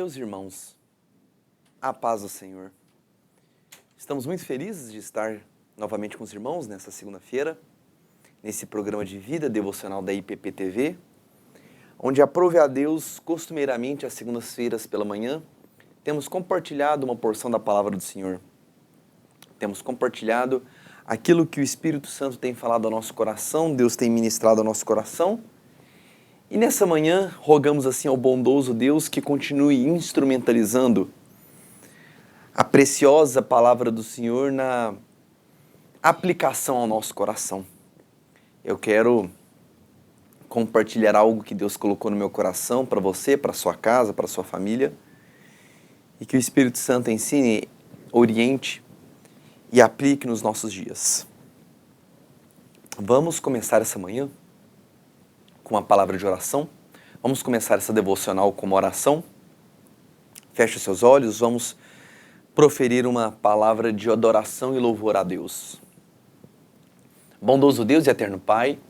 Meus irmãos, a paz do Senhor. Estamos muito felizes de estar novamente com os irmãos nessa segunda-feira, nesse programa de vida devocional da IPP TV, onde aprove a Deus, costumeiramente às segundas-feiras pela manhã, temos compartilhado uma porção da palavra do Senhor. Temos compartilhado aquilo que o Espírito Santo tem falado ao nosso coração, Deus tem ministrado ao nosso coração. E nessa manhã, rogamos assim ao bondoso Deus que continue instrumentalizando a preciosa palavra do Senhor na aplicação ao nosso coração. Eu quero compartilhar algo que Deus colocou no meu coração para você, para sua casa, para sua família, e que o Espírito Santo ensine, oriente e aplique nos nossos dias. Vamos começar essa manhã com uma palavra de oração. Vamos começar essa devocional com uma oração. Feche os seus olhos, vamos proferir uma palavra de adoração e louvor a Deus. Bondoso Deus e eterno Pai,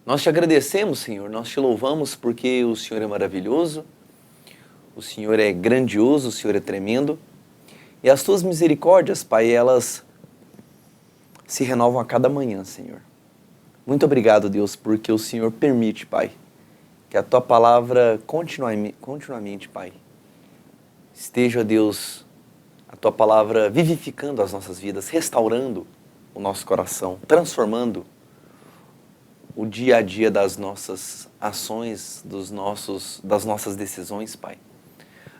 nós te agradecemos, Senhor, nós te louvamos porque o Senhor é maravilhoso, o Senhor é grandioso, o Senhor é tremendo, e as tuas misericórdias, Pai, elas se renovam a cada manhã, Senhor. Muito obrigado, Deus, porque o Senhor permite, Pai, que a Tua palavra continuamente, Pai, esteja, Deus, a Tua palavra vivificando as nossas vidas, restaurando o nosso coração, transformando o dia a dia das nossas ações, das nossas decisões, Pai.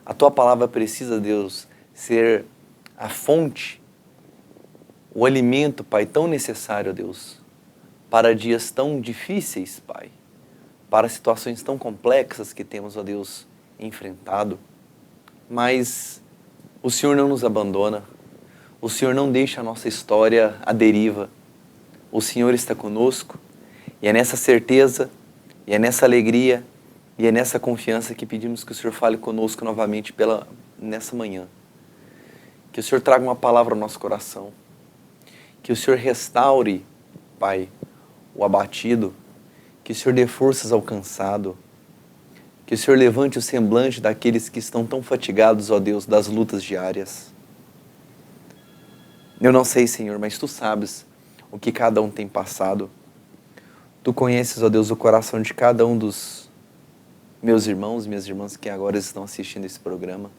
A Tua palavra precisa, Deus, ser a fonte, o alimento, Pai, tão necessário, Deus, para dias tão difíceis, Pai, para situações tão complexas que temos, ó Deus, enfrentado. Mas o Senhor não nos abandona, o Senhor não deixa a nossa história à deriva. O Senhor está conosco e é nessa certeza, e é nessa alegria, e é nessa confiança que pedimos que o Senhor fale conosco novamente nessa manhã. Que o Senhor traga uma palavra ao nosso coração, que o Senhor restaure, Pai, o abatido, que o Senhor dê forças ao cansado, que o Senhor levante o semblante daqueles que estão tão fatigados, ó Deus, das lutas diárias. Eu não sei, Senhor, mas Tu sabes o que cada um tem passado. Tu conheces, ó Deus, o coração de cada um dos meus irmãos e minhas irmãs que agora estão assistindo esse programa.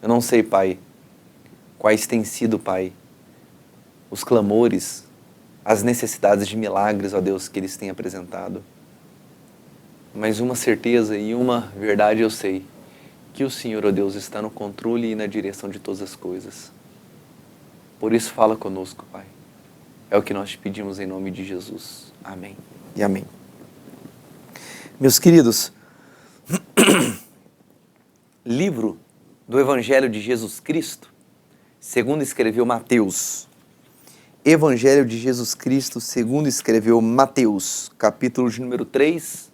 Eu não sei, Pai, quais têm sido, Pai, os clamores, as necessidades de milagres, ó Deus, que eles têm apresentado. Mas uma certeza e uma verdade eu sei, que o Senhor, ó Deus, está no controle e na direção de todas as coisas. Por isso fala conosco, Pai. É o que nós te pedimos em nome de Jesus. Amém e amém. Meus queridos, livro do Evangelho de Jesus Cristo, segundo escreveu Mateus. Evangelho de Jesus Cristo, segundo escreveu Mateus, capítulo de número 3,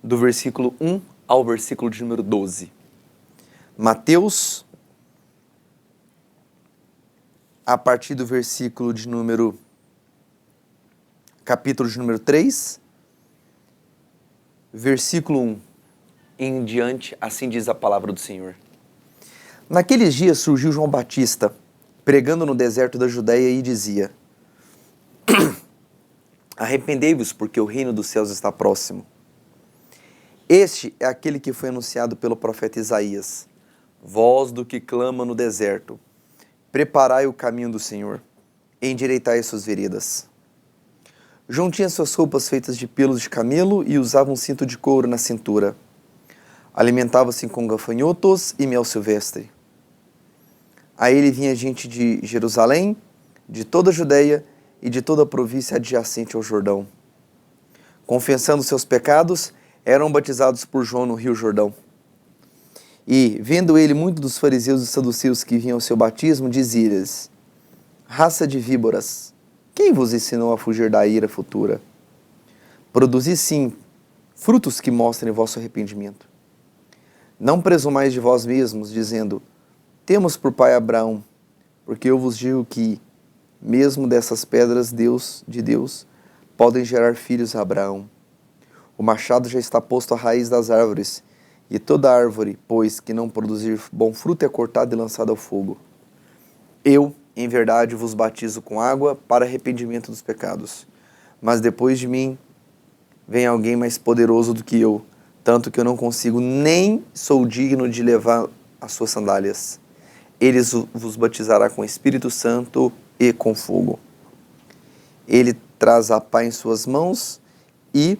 do versículo 1 ao versículo de número 12. Mateus, a partir do versículo de número, capítulo de número 3, versículo 1 em diante, assim diz a palavra do Senhor. Naqueles dias surgiu João Batista, pregando no deserto da Judéia e dizia: Arrependei-vos, porque o reino dos céus está próximo. Este é aquele que foi anunciado pelo profeta Isaías. Voz do que clama no deserto: preparai o caminho do Senhor, endireitai as suas veredas. João tinha suas roupas feitas de pelos de camelo e usava um cinto de couro na cintura. Alimentava-se com gafanhotos e mel silvestre. A ele vinha gente de Jerusalém, de toda a Judéia e de toda a província adjacente ao Jordão. Confessando seus pecados, eram batizados por João no rio Jordão. E, vendo ele muito dos fariseus e saduceus que vinham ao seu batismo, dizia-lhes: Raça de víboras, quem vos ensinou a fugir da ira futura? Produzi sim frutos que mostrem vosso arrependimento. Não presumais de vós mesmos, dizendo: Temos por pai Abraão, porque eu vos digo que, mesmo dessas pedras de Deus, podem gerar filhos a Abraão. O machado já está posto à raiz das árvores, e toda árvore, pois, que não produzir bom fruto é cortada e lançada ao fogo. Eu, em verdade, vos batizo com água para arrependimento dos pecados. Mas depois de mim vem alguém mais poderoso do que eu, tanto que eu não consigo, nem sou digno de levar as suas sandálias. Ele vos batizará com o Espírito Santo e com fogo. Ele traz a pá em suas mãos e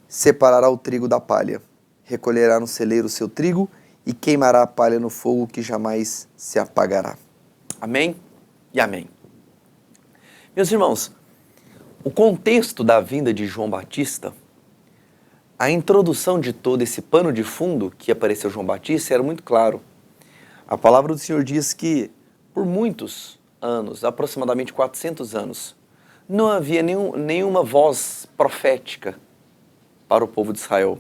separará o trigo da palha. Recolherá no celeiro o seu trigo e queimará a palha no fogo que jamais se apagará. Amém e amém. Meus irmãos, o contexto da vinda de João Batista, a introdução de todo esse pano de fundo que apareceu João Batista era muito claro. A palavra do Senhor diz que por muitos anos, aproximadamente 400 anos, não havia nenhuma voz profética para o povo de Israel.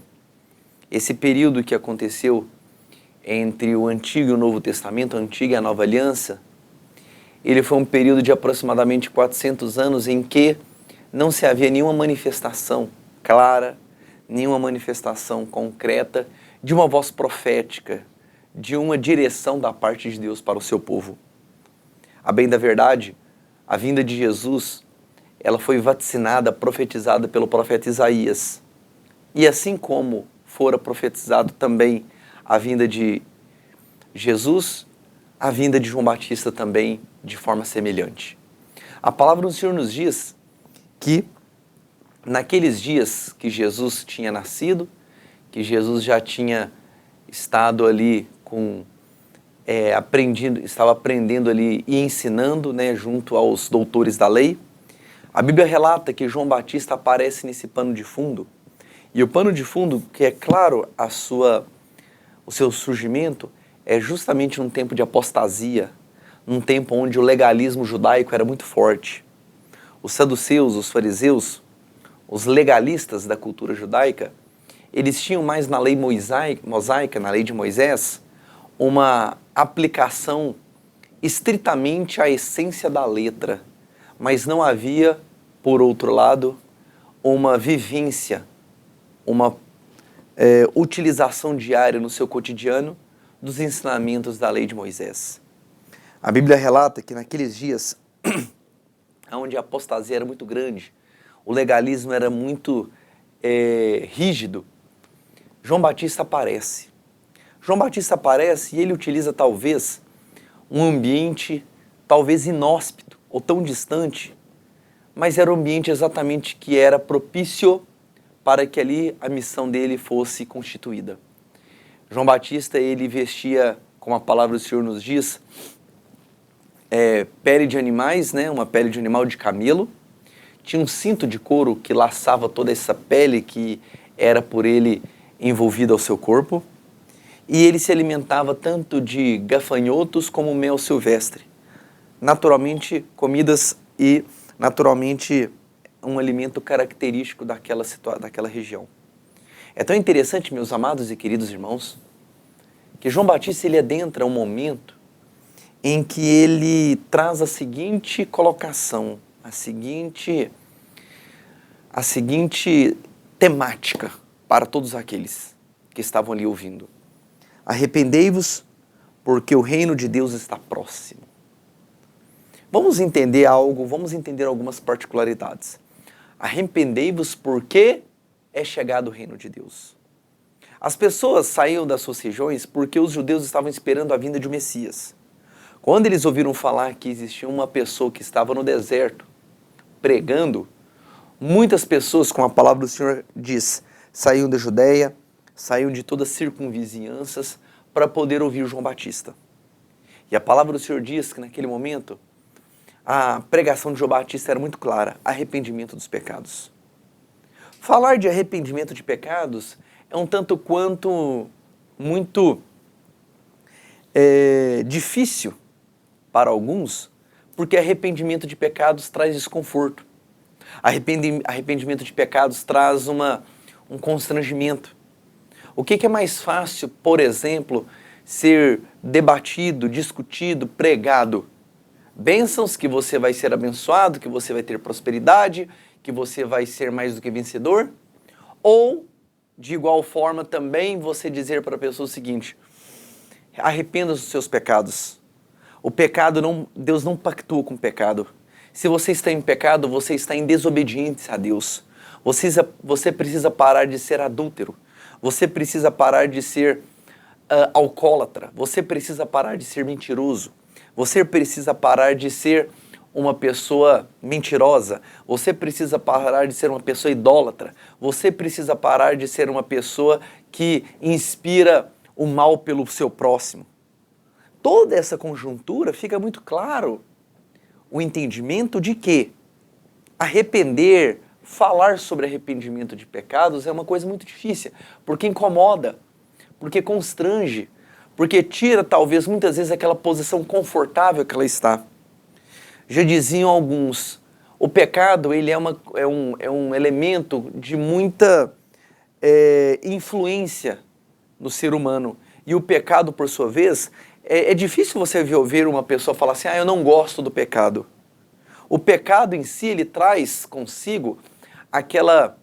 Esse período que aconteceu entre o Antigo e o Novo Testamento, a Antiga e a Nova Aliança, ele foi um período de aproximadamente 400 anos em que não se havia nenhuma manifestação clara, nenhuma manifestação concreta de uma voz profética, de uma direção da parte de Deus para o seu povo. A bem da verdade, a vinda de Jesus, ela foi vaticinada, profetizada pelo profeta Isaías. E assim como fora profetizado também a vinda de Jesus, a vinda de João Batista também de forma semelhante. A palavra do Senhor nos diz que naqueles dias que Jesus tinha nascido, que Jesus já tinha estado ali estava aprendendo ali e ensinando, né, junto aos doutores da lei, a Bíblia relata que João Batista aparece nesse pano de fundo. E o pano de fundo, que é claro o seu surgimento, é justamente num tempo de apostasia, num tempo onde o legalismo judaico era muito forte. Os saduceus, os fariseus, os legalistas da cultura judaica, eles tinham mais na lei mosaica, na lei de Moisés, uma aplicação estritamente à essência da letra, mas não havia, por outro lado, uma vivência, uma utilização diária no seu cotidiano dos ensinamentos da lei de Moisés. A Bíblia relata que naqueles dias, onde a apostasia era muito grande, o legalismo era muito rígido, João Batista aparece. João Batista aparece e ele utiliza talvez um ambiente talvez inóspito ou tão distante, mas era um ambiente exatamente que era propício para que ali a missão dele fosse constituída. João Batista, ele vestia, como a palavra do Senhor nos diz, pele de animais, né? Uma pele de animal de camelo. Tinha um cinto de couro que laçava toda essa pele que era por ele envolvida ao seu corpo. E ele se alimentava tanto de gafanhotos como mel silvestre. Naturalmente, comidas e naturalmente um alimento característico daquela região. É tão interessante, meus amados e queridos irmãos, que João Batista ele adentra um momento em que ele traz a seguinte colocação, a seguinte temática para todos aqueles que estavam ali ouvindo. Arrependei-vos, porque o reino de Deus está próximo. Vamos entender algumas particularidades. Arrependei-vos porque é chegado o reino de Deus. As pessoas saíam das suas regiões porque os judeus estavam esperando a vinda de um Messias. Quando eles ouviram falar que existia uma pessoa que estava no deserto pregando, muitas pessoas, como a palavra do Senhor diz, saíam da Judéia, saíam de todas as circunvizinhanças para poder ouvir João Batista. E a palavra do Senhor diz que naquele momento a pregação de João Batista era muito clara: arrependimento dos pecados. Falar de arrependimento de pecados é um tanto quanto muito difícil para alguns, porque arrependimento de pecados traz desconforto. Arrependimento de pecados traz um constrangimento. O que é mais fácil, por exemplo, ser debatido, discutido, pregado? Bênçãos, que você vai ser abençoado, que você vai ter prosperidade, que você vai ser mais do que vencedor? Ou de igual forma também você dizer para a pessoa o seguinte: arrependa-se dos seus pecados. O pecado Deus não pactua com o pecado. Se você está em pecado, você está em desobediência a Deus. Você precisa parar de ser adúltero. Você precisa parar de ser alcoólatra. Você precisa parar de ser mentiroso. Você precisa parar de ser uma pessoa mentirosa. Você precisa parar de ser uma pessoa idólatra. Você precisa parar de ser uma pessoa que inspira o mal pelo seu próximo. Toda essa conjuntura fica muito claro o entendimento de que arrepender, falar sobre arrependimento de pecados é uma coisa muito difícil, porque incomoda, porque constrange, porque tira talvez muitas vezes aquela posição confortável que ela está. Já diziam alguns, o pecado ele é um elemento de muita influência no ser humano. E o pecado, por sua vez, é difícil você ver uma pessoa falar assim: eu não gosto do pecado. O pecado em si, ele traz consigo aquela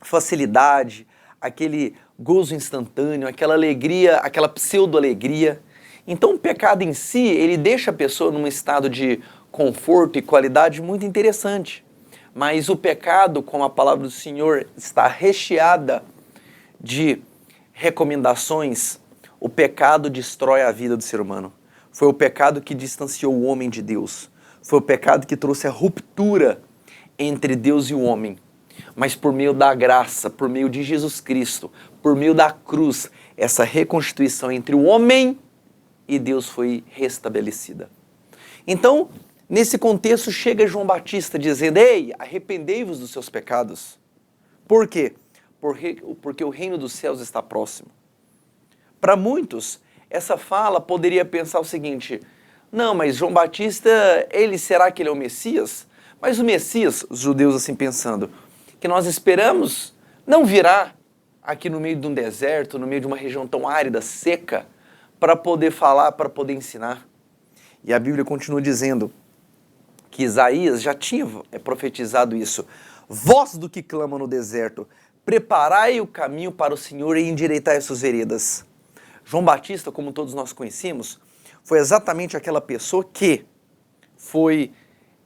facilidade, aquele gozo instantâneo, aquela alegria, aquela pseudo-alegria. Então o pecado em si, ele deixa a pessoa num estado de conforto e qualidade muito interessante. Mas o pecado, como a palavra do Senhor está recheada de recomendações, o pecado destrói a vida do ser humano. Foi o pecado que distanciou o homem de Deus. Foi o pecado que trouxe a ruptura entre Deus e o homem. Mas por meio da graça, por meio de Jesus Cristo, por meio da cruz, essa reconstituição entre o homem e Deus foi restabelecida. Então, nesse contexto, chega João Batista dizendo: ei, arrependei-vos dos seus pecados. Por quê? Porque o reino dos céus está próximo. Para muitos, essa fala poderia pensar o seguinte: não, mas João Batista, será que ele é o Messias? Mas o Messias, os judeus assim pensando, que nós esperamos, não virá aqui no meio de um deserto, no meio de uma região tão árida, seca, para poder falar, para poder ensinar. E a Bíblia continua dizendo que Isaías já tinha profetizado isso: voz do que clama no deserto, preparai o caminho para o Senhor e endireitai as suas veredas. João Batista, como todos nós conhecemos, foi exatamente aquela pessoa que foi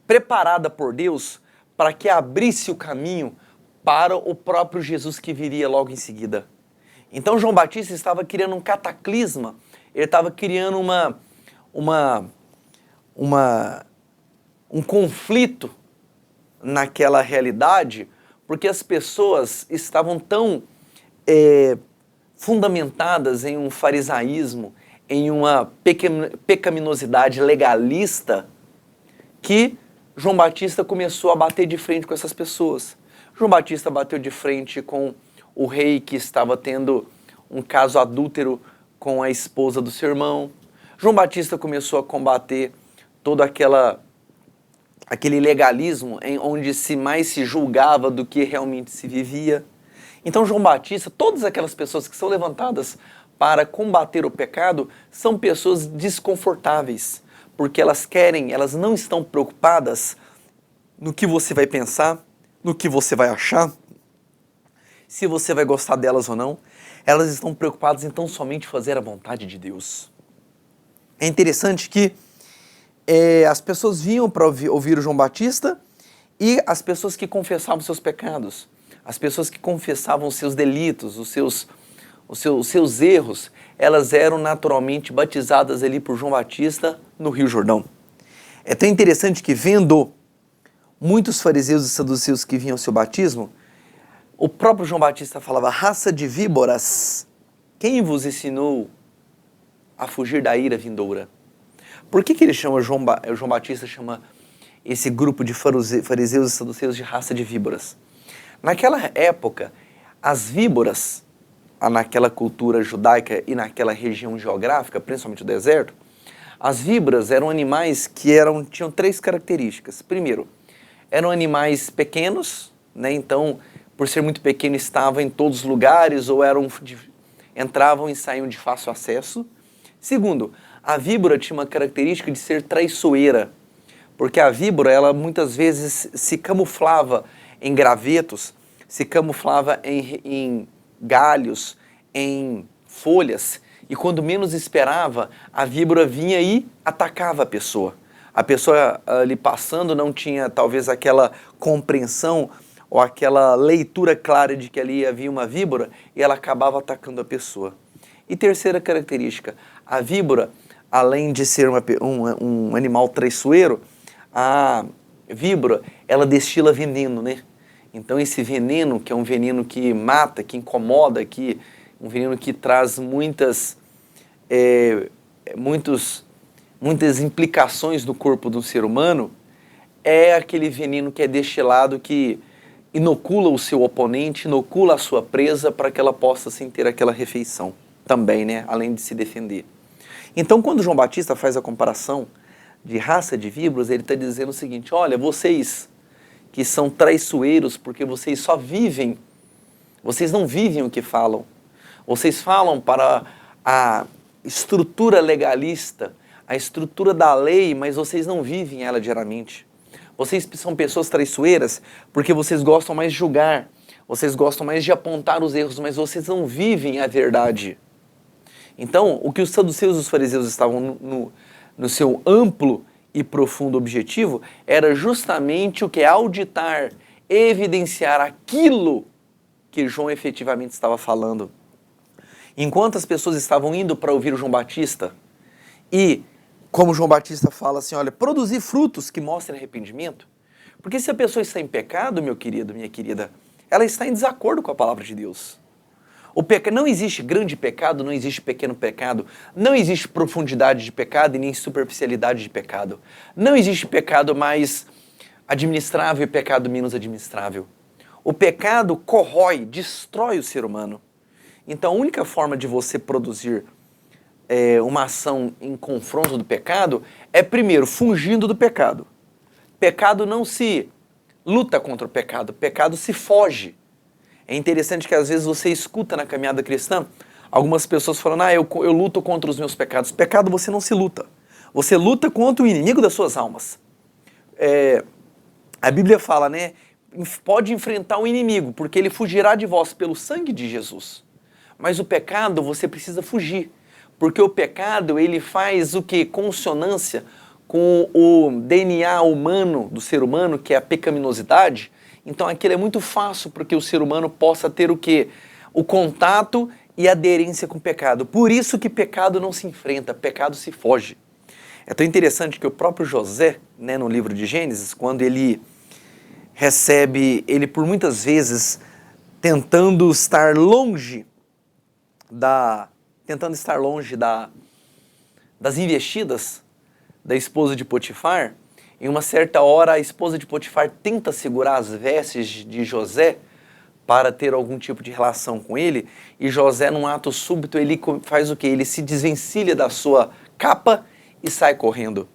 preparada por Deus para que abrisse o caminho para o próprio Jesus que viria logo em seguida. Então João Batista estava criando um cataclisma, ele estava criando um conflito naquela realidade, porque as pessoas estavam tão fundamentadas em um farisaísmo, em uma pecaminosidade legalista, que João Batista começou a bater de frente com essas pessoas. João Batista bateu de frente com o rei que estava tendo um caso adúltero com a esposa do seu irmão. João Batista começou a combater todo aquele legalismo onde mais se julgava do que realmente se vivia. Então João Batista, todas aquelas pessoas que são levantadas para combater o pecado, são pessoas desconfortáveis, porque elas não estão preocupadas no que você vai pensar, no que você vai achar, se você vai gostar delas ou não. Elas estão preocupadas em tão somente fazer a vontade de Deus. É interessante que as pessoas vinham para ouvir o João Batista, e as pessoas que confessavam seus pecados, as pessoas que confessavam os seus delitos, os seus erros, elas eram naturalmente batizadas ali por João Batista no Rio Jordão. É tão interessante que, vendo muitos fariseus e saduceus que vinham ao seu batismo, o próprio João Batista falava: raça de víboras, quem vos ensinou a fugir da ira vindoura? Por que ele chama João Batista chama esse grupo de fariseus e saduceus de raça de víboras? Naquela época, as víboras, naquela cultura judaica e naquela região geográfica, principalmente o deserto, as víboras eram animais que tinham três características. Primeiro, eram animais pequenos, né? Então, por ser muito pequeno, estavam em todos os lugares ou entravam e saíam de fácil acesso. Segundo, a víbora tinha uma característica de ser traiçoeira, porque a víbora, ela muitas vezes se camuflava em gravetos, se camuflava em galhos, em folhas, e quando menos esperava, a víbora vinha e atacava a pessoa. A pessoa ali passando não tinha talvez aquela compreensão ou aquela leitura clara de que ali havia uma víbora e ela acabava atacando a pessoa. E terceira característica, a víbora, além de ser um animal traiçoeiro, a víbora, ela destila veneno, né? Então esse veneno, que é um veneno que mata, que incomoda, um veneno que traz muitas implicações no corpo do ser humano, é aquele veneno que é destilado que inocula o seu oponente, inocula a sua presa para que ela possa sim ter aquela refeição também, né? Além de se defender. Então quando João Batista faz a comparação de raça de víboras, ele está dizendo o seguinte: olha, vocês que são traiçoeiros porque vocês não vivem o que falam. Vocês falam para a estrutura legalista, a estrutura da lei, mas vocês não vivem ela diariamente. Vocês são pessoas traiçoeiras porque vocês gostam mais de julgar, vocês gostam mais de apontar os erros, mas vocês não vivem a verdade. Então, o que os saduceus e os fariseus estavam no seu amplo e profundo objetivo era justamente o que é auditar, evidenciar aquilo que João efetivamente estava falando. Enquanto as pessoas estavam indo para ouvir o João Batista, e como João Batista fala assim, olha, produzir frutos que mostrem arrependimento, porque se a pessoa está em pecado, meu querido, minha querida, ela está em desacordo com a palavra de Deus. Não existe grande pecado, não existe pequeno pecado, não existe profundidade de pecado e nem superficialidade de pecado. Não existe pecado mais administrável e pecado menos administrável. O pecado corrói, destrói o ser humano. Então a única forma de você produzir uma ação em confronto do pecado é primeiro fugindo do pecado. Pecado não se luta contra o pecado se foge. É interessante que às vezes você escuta na caminhada cristã algumas pessoas falando, eu luto contra os meus pecados. Pecado você não se luta. Você luta contra o inimigo das suas almas. A Bíblia fala, né? Pode enfrentar o inimigo, porque ele fugirá de vós pelo sangue de Jesus. Mas o pecado você precisa fugir. Porque o pecado, ele faz o quê? Consonância com o DNA humano, do ser humano, que é a pecaminosidade. Então aquilo é muito fácil para que o ser humano possa ter o quê? O contato e aderência com o pecado. Por isso que pecado não se enfrenta, pecado se foge. É tão interessante que o próprio José, né, no livro de Gênesis, quando ele recebe, ele por muitas vezes tentando estar longe das investidas da esposa de Potifar, em uma certa hora a esposa de Potifar tenta segurar as vestes de José para ter algum tipo de relação com ele, e José, num ato súbito, ele faz o quê? Ele se desvencilha da sua capa e sai correndo.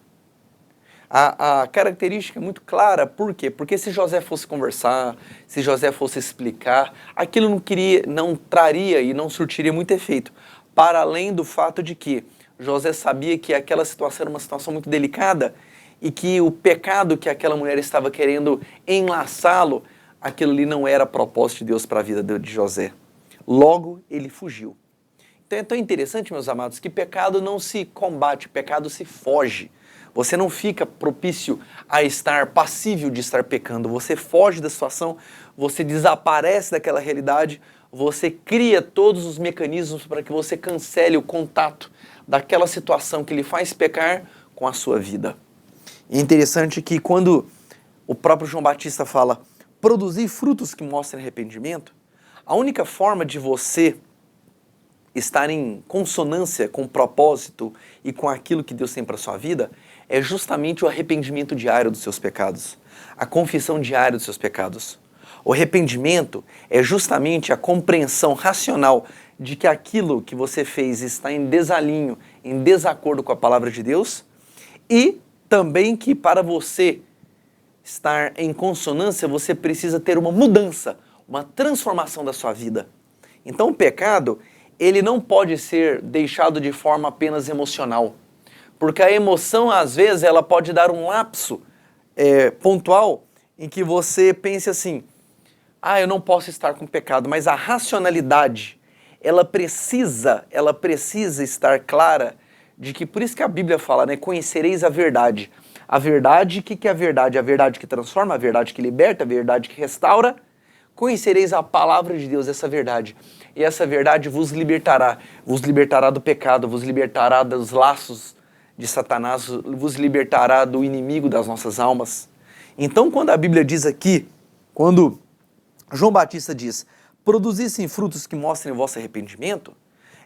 A característica é muito clara, por quê? Porque se José fosse conversar, se José fosse explicar, aquilo não traria e não surtiria muito efeito, para além do fato de que José sabia que aquela situação era uma situação muito delicada e que o pecado que aquela mulher estava querendo enlaçá-lo, aquilo ali não era propósito de Deus para a vida de José. Logo, ele fugiu. Então é tão interessante, meus amados, que pecado não se combate, pecado se foge. Você não fica propício a estar passível de estar pecando. Você foge da situação, você desaparece daquela realidade, você cria todos os mecanismos para que você cancele o contato daquela situação que lhe faz pecar com a sua vida. E é interessante que quando o próprio João Batista fala produzir frutos que mostrem arrependimento, a única forma de você estar em consonância com o propósito e com aquilo que Deus tem para a sua vida é justamente o arrependimento diário dos seus pecados, a confissão diária dos seus pecados. O arrependimento é justamente a compreensão racional de que aquilo que você fez está em desalinho, em desacordo com a palavra de Deus, e também que para você estar em consonância, você precisa ter uma mudança, uma transformação da sua vida. Então o pecado, ele não pode ser deixado de forma apenas emocional. Porque a emoção, às vezes, ela pode dar um lapso pontual em que você pense assim, eu não posso estar com pecado, mas a racionalidade, ela precisa estar clara de que, por isso que a Bíblia fala, né, conhecereis a verdade. A verdade, o que é a verdade? A verdade que transforma, a verdade que liberta, a verdade que restaura. Conhecereis a palavra de Deus, essa verdade. E essa verdade vos libertará do pecado, vos libertará dos laços de Satanás, vos libertará do inimigo das nossas almas. Então, quando a Bíblia diz aqui, quando João Batista diz, produzissem frutos que mostrem o vosso arrependimento,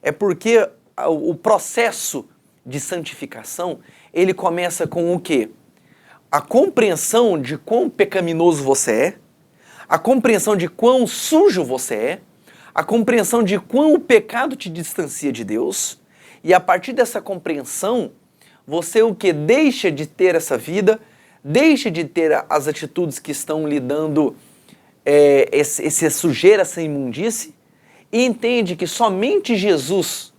é porque o processo de santificação, ele começa com o quê? A compreensão de quão pecaminoso você é, a compreensão de quão sujo você é, a compreensão de quão o pecado te distancia de Deus, e a partir dessa compreensão, você o que? Deixa de ter essa vida, deixa de ter as atitudes que estão lhe dando essa sujeira, essa imundície, e entende que somente Jesus,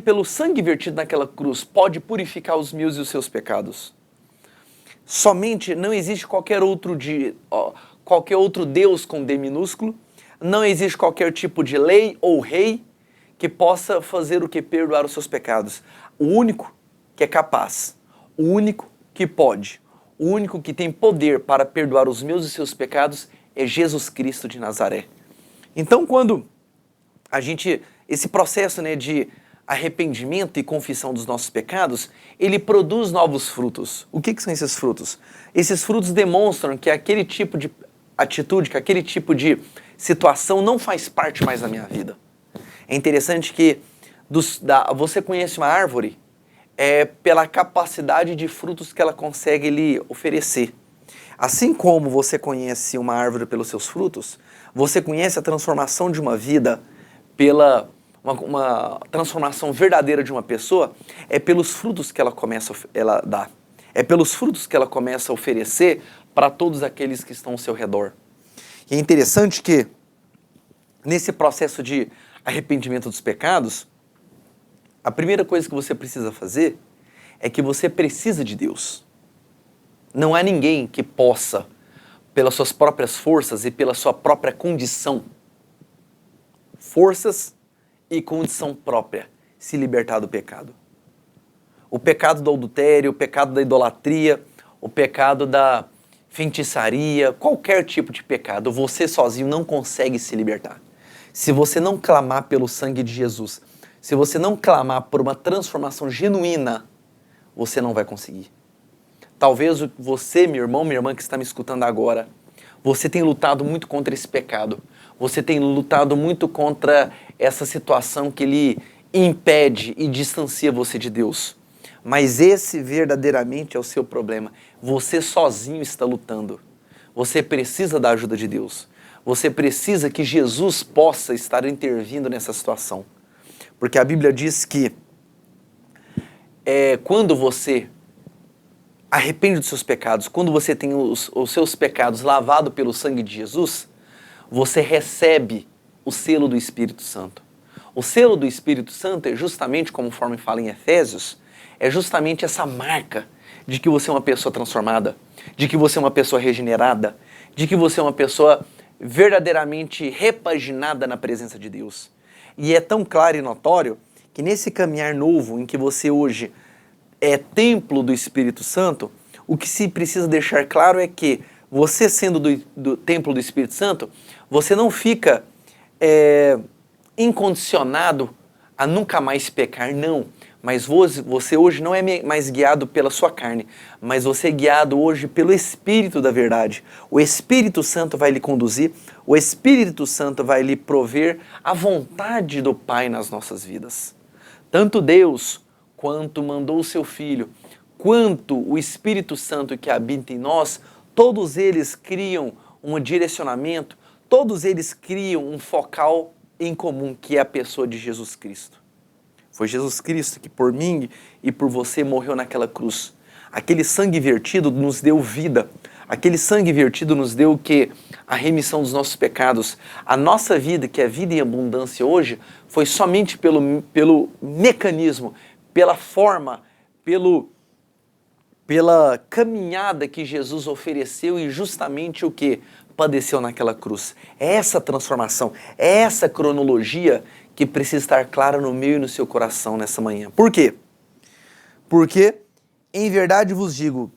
pelo sangue vertido naquela cruz, pode purificar os meus e os seus pecados. Somente, não existe qualquer outro Deus com D minúsculo, não existe qualquer tipo de lei ou rei que possa fazer o que? Perdoar os seus pecados. O único que é capaz, o único que pode, o único que tem poder para perdoar os meus e seus pecados é Jesus Cristo de Nazaré. Então, quando esse processo, né, de arrependimento e confissão dos nossos pecados, ele produz novos frutos. O que são esses frutos? Esses frutos demonstram que aquele tipo de atitude, que aquele tipo de situação não faz parte mais da minha vida. É interessante que você conhece uma árvore pela capacidade de frutos que ela consegue lhe oferecer. Assim como você conhece uma árvore pelos seus frutos, você conhece a transformação de uma vida pela uma transformação verdadeira de uma pessoa, é pelos frutos que ela dá. É pelos frutos que ela começa a oferecer para todos aqueles que estão ao seu redor. E é interessante que, nesse processo de arrependimento dos pecados, a primeira coisa que você precisa fazer é que você precisa de Deus. Não há ninguém que possa, pelas suas próprias forças e pela sua própria condição, forças e condição própria, se libertar do pecado. O pecado do adultério, o pecado da idolatria, o pecado da feitiçaria, qualquer tipo de pecado, você sozinho não consegue se libertar. Se você não clamar pelo sangue de Jesus, se você não clamar por uma transformação genuína, você não vai conseguir. Talvez você, meu irmão, minha irmã que está me escutando agora, você tem lutado muito contra esse pecado. Você tem lutado muito contra essa situação que lhe impede e distancia você de Deus. Mas esse verdadeiramente é o seu problema. Você sozinho está lutando. Você precisa da ajuda de Deus. Você precisa que Jesus possa estar intervindo nessa situação. Porque a Bíblia diz que quando você arrepende dos seus pecados, quando você tem os seus pecados lavados pelo sangue de Jesus, você recebe o selo do Espírito Santo. O selo do Espírito Santo é justamente, conforme fala em Efésios, é justamente essa marca de que você é uma pessoa transformada, de que você é uma pessoa regenerada, de que você é uma pessoa verdadeiramente repaginada na presença de Deus. E é tão claro e notório que nesse caminhar novo em que você hoje é templo do Espírito Santo, o que se precisa deixar claro é que você sendo do templo do Espírito Santo, você não fica incondicionado a nunca mais pecar, não. Mas você hoje não é mais guiado pela sua carne, mas você é guiado hoje pelo Espírito da verdade. O Espírito Santo vai lhe conduzir, o Espírito Santo vai lhe prover a vontade do Pai nas nossas vidas. Tanto Deus, quanto mandou o seu Filho, quanto o Espírito Santo que habita em nós, todos eles criam um direcionamento, todos eles criam um focal em comum, que é a pessoa de Jesus Cristo. Foi Jesus Cristo que por mim e por você morreu naquela cruz. Aquele sangue vertido nos deu vida. Aquele sangue vertido nos deu o quê? A remissão dos nossos pecados. A nossa vida, que é vida em abundância hoje, foi somente pelo mecanismo, pela forma, pela caminhada que Jesus ofereceu e justamente o que padeceu naquela cruz. É essa transformação, é essa cronologia que precisa estar clara no meu e no seu coração nessa manhã. Por quê? Porque, em verdade vos digo,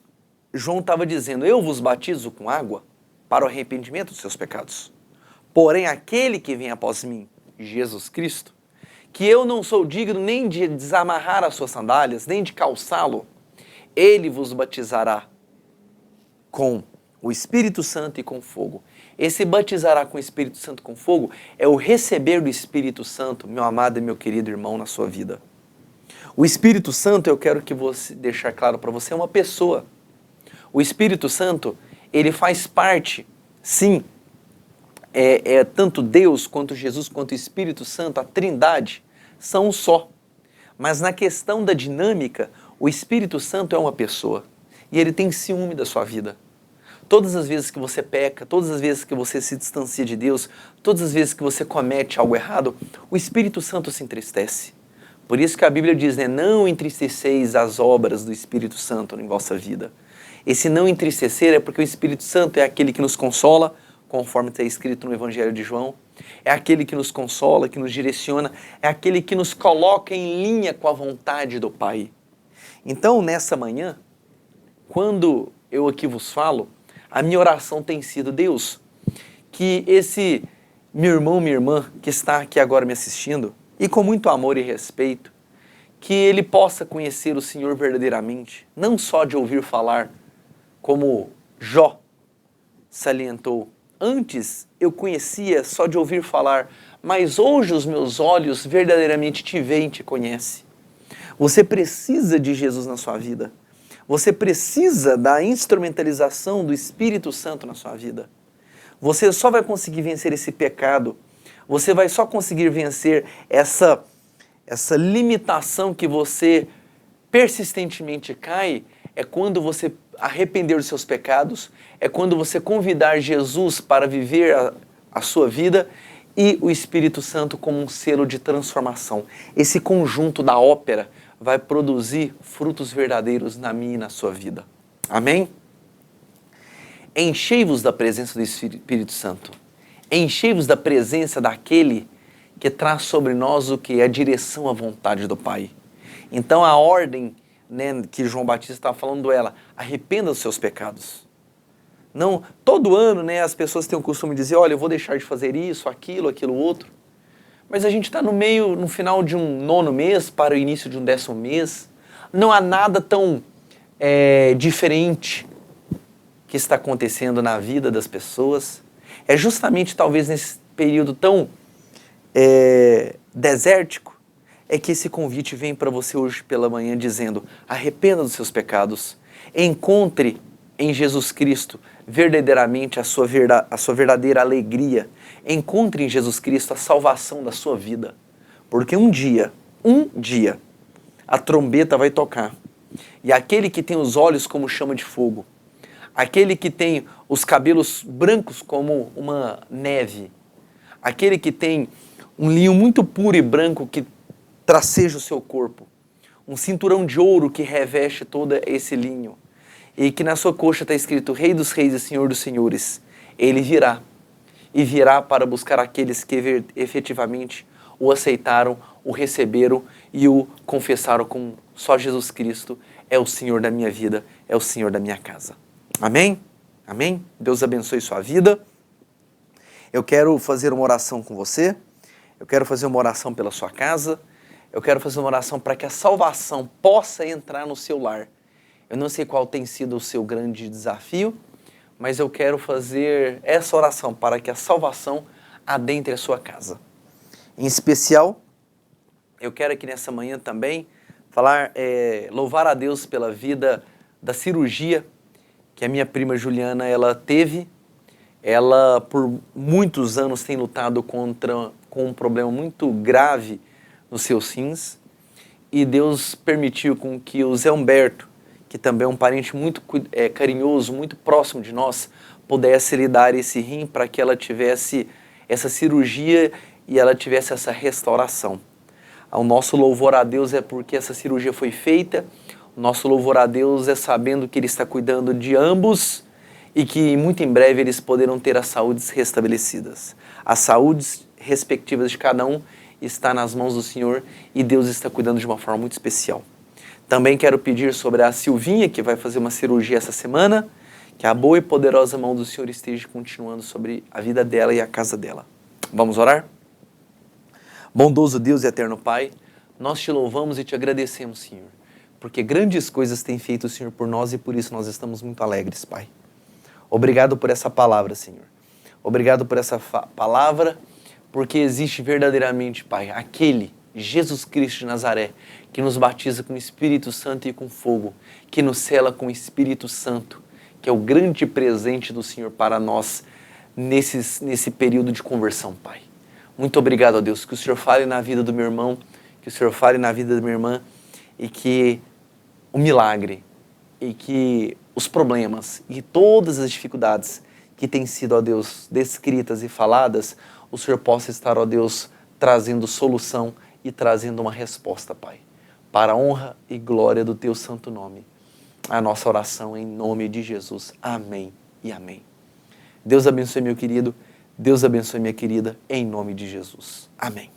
João estava dizendo, eu vos batizo com água para o arrependimento dos seus pecados. Porém, aquele que vem após mim, Jesus Cristo, que eu não sou digno nem de desamarrar as suas sandálias, nem de calçá-lo, ele vos batizará com o Espírito Santo e com fogo. Esse batizará com o Espírito Santo e com fogo é o receber do Espírito Santo, meu amado e meu querido irmão, na sua vida. O Espírito Santo, eu quero que você deixar claro para você, é uma pessoa. O Espírito Santo, ele faz parte, sim, tanto Deus quanto Jesus quanto o Espírito Santo, a Trindade, são um só. Mas na questão da dinâmica, o Espírito Santo é uma pessoa e ele tem ciúme da sua vida. Todas as vezes que você peca, todas as vezes que você se distancia de Deus, todas as vezes que você comete algo errado, o Espírito Santo se entristece. Por isso que a Bíblia diz, né, não entristeceis as obras do Espírito Santo em vossa vida. Esse não entristecer é porque o Espírito Santo é aquele que nos consola, conforme está escrito no Evangelho de João, é aquele que nos consola, que nos direciona, é aquele que nos coloca em linha com a vontade do Pai. Então, nessa manhã, quando eu aqui vos falo, a minha oração tem sido, Deus, que esse meu irmão, minha irmã, que está aqui agora me assistindo, e com muito amor e respeito, que ele possa conhecer o Senhor verdadeiramente, não só de ouvir falar, como Jó salientou. Antes eu conhecia só de ouvir falar, mas hoje os meus olhos verdadeiramente te veem e te conhecem. Você precisa de Jesus na sua vida. Você precisa da instrumentalização do Espírito Santo na sua vida. Você só vai conseguir vencer esse pecado. Você vai só conseguir vencer essa limitação que você persistentemente cai, é quando você arrepender dos seus pecados, é quando você convidar Jesus para viver a sua vida e o Espírito Santo como um selo de transformação. Esse conjunto da ópera vai produzir frutos verdadeiros na minha e na sua vida. Amém? Enchei-vos da presença do Espírito Santo. Enchei-vos da presença daquele que traz sobre nós o que? A direção à vontade do Pai. Então a ordem, né, que João Batista estava falando ela, arrependa dos seus pecados. Não, todo ano, né, as pessoas têm o costume de dizer, olha, eu vou deixar de fazer isso, aquilo outro. Mas a gente está no final de um 9º mês para o início de um 10º mês. Não há nada tão diferente que está acontecendo na vida das pessoas. É justamente talvez nesse período tão desértico, é que esse convite vem para você hoje pela manhã dizendo, arrependa dos seus pecados, encontre em Jesus Cristo verdadeiramente a sua verdadeira alegria, encontre em Jesus Cristo a salvação da sua vida, porque um dia, a trombeta vai tocar, e aquele que tem os olhos como chama de fogo, aquele que tem os cabelos brancos como uma neve, aquele que tem um linho muito puro e branco que traceja o seu corpo, um cinturão de ouro que reveste todo esse linho, e que na sua coxa está escrito Rei dos Reis e Senhor dos Senhores. Ele virá, e virá para buscar aqueles que efetivamente o aceitaram, o receberam e o confessaram como só Jesus Cristo é o Senhor da minha vida, é o Senhor da minha casa. Amém? Amém? Deus abençoe sua vida. Eu quero fazer uma oração com você, eu quero fazer uma oração pela sua casa, eu quero fazer uma oração para que a salvação possa entrar no seu lar. Eu não sei qual tem sido o seu grande desafio, mas eu quero fazer essa oração para que a salvação adentre a sua casa. Em especial, eu quero aqui nessa manhã também louvar a Deus pela vida da cirurgia que a minha prima Juliana ela teve. Ela por muitos anos tem lutado com um problema muito grave nos seus rins, e Deus permitiu com que o Zé Humberto, que também é um parente muito carinhoso, muito próximo de nós, pudesse lhe dar esse rim para que ela tivesse essa cirurgia e ela tivesse essa restauração. O nosso louvor a Deus é porque essa cirurgia foi feita, Nosso louvor a Deus é sabendo que Ele está cuidando de ambos e que muito em breve eles poderão ter as saúdes restabelecidas. As saúdes respectivas de cada um está nas mãos do Senhor e Deus está cuidando de uma forma muito especial. Também quero pedir sobre a Silvinha, que vai fazer uma cirurgia essa semana, que a boa e poderosa mão do Senhor esteja continuando sobre a vida dela e a casa dela. Vamos orar? Bondoso Deus e eterno Pai, nós te louvamos e te agradecemos, Senhor, porque grandes coisas tem feito o Senhor por nós e por isso nós estamos muito alegres, Pai. Obrigado por essa palavra, Senhor. Obrigado por essa palavra, porque existe verdadeiramente, Pai, aquele Jesus Cristo de Nazaré, que nos batiza com o Espírito Santo e com fogo, que nos sela com o Espírito Santo, que é o grande presente do Senhor para nós nesse período de conversão, Pai. Muito obrigado, ó Deus, que o Senhor fale na vida do meu irmão, que o Senhor fale na vida da minha irmã e que o milagre e que os problemas e todas as dificuldades que têm sido, ó Deus, descritas e faladas, o Senhor possa estar, ó Deus, trazendo solução e trazendo uma resposta, Pai, para a honra e glória do Teu santo nome. A nossa oração em nome de Jesus. Amém e amém. Deus abençoe meu querido, Deus abençoe minha querida, em nome de Jesus. Amém.